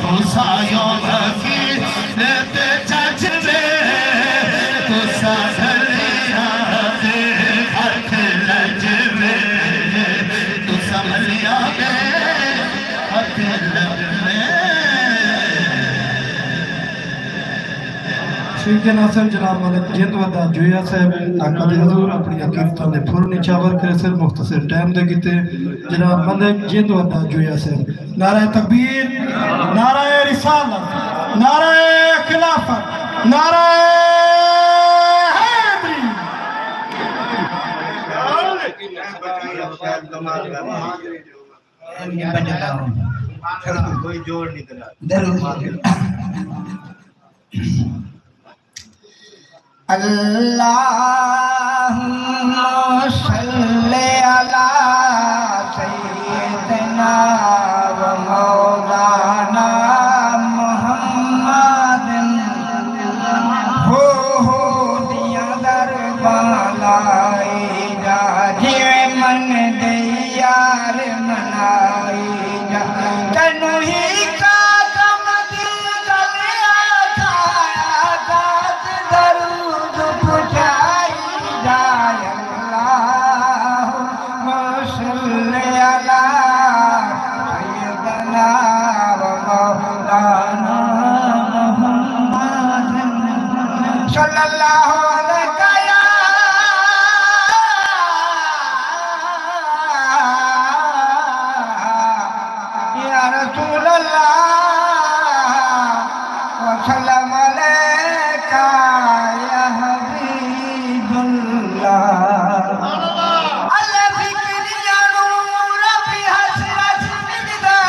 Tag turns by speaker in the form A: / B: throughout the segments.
A: हुसायो लगी ते चचरे तो साधलिया दे हाथ लजवे तो संभलिया दे हाथ लजवे
B: शेख नासिर जनाब मलिक जिंदवदा जोया साहब आका दे हजूर अपनी अकीदतां दे फुर निचावर करे सिर मुख्तसर टाइम दे कीते जनाब मलिक जिंदवदा जोया साहब नारा तकबीर नारा रिसालत नारा खिलाफत नारा हैदरी
C: कोई जोड़ नहीं करा अल्लाहुम्मा सल्ली अला सय्यिदना व मौलाना मुहम्मदिन हो दिया दरबालाई जा जे मन दे यार मनाई जा तनु ही का गम दिल गलिया खाया गात दरूद पुछाई जाय अल्लाहुम्मा सल्ली अला सय्यिदना व मौलाना मुहम्मदिन सल्लल्लाहु अलैहि या रसूल अल्लाह व सल्लम अलैका या हबीबुल्लाह अल्लाह फिक्र या नूर भी हसरत मिलदा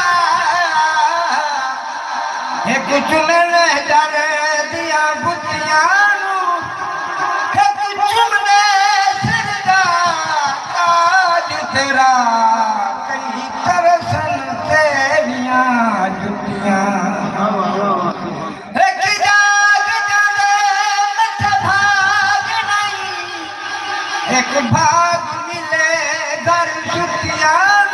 C: एक चुमने डर दिया बुतियां एक चुमने सिरदा ताज तेरा कई तरसन तेरियां जुतियां एक जाग जाने मत भाग नहीं एक भाग मिले घर जुतियां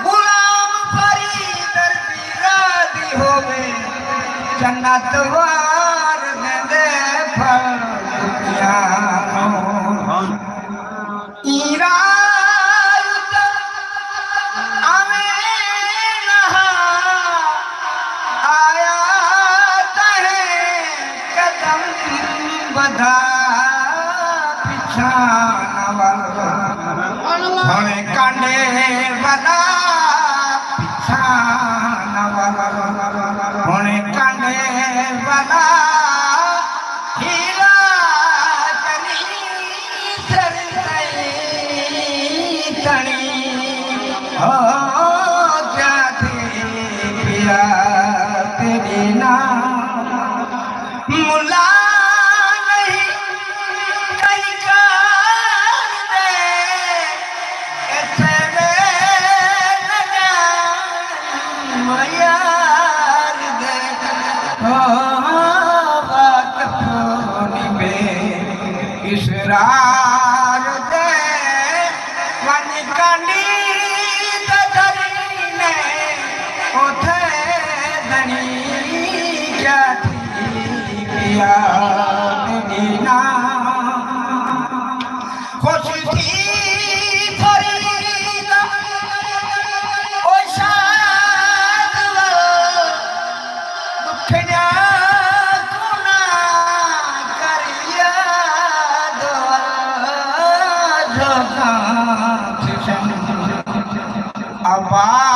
C: गुलाम फरीदर भी राजी होवे जन्नत वार दे फल जुतियां ईरा आया तहे कदम बधा पिछा नवल हणे कांडे बना पिछा नवल हणे कांडे बना हीरा तनी सर तनी हो जाते पिया तेरी ना मुला नहीं कहीं कर दे ऐसे लगा यार दे हो बात फोनी में इसरार दे वन कांडी तदरीने उठे धनी जाती पिया दीना खुश थी फरीदा ओ शाद दुखना गुना करिया दो जो आवाज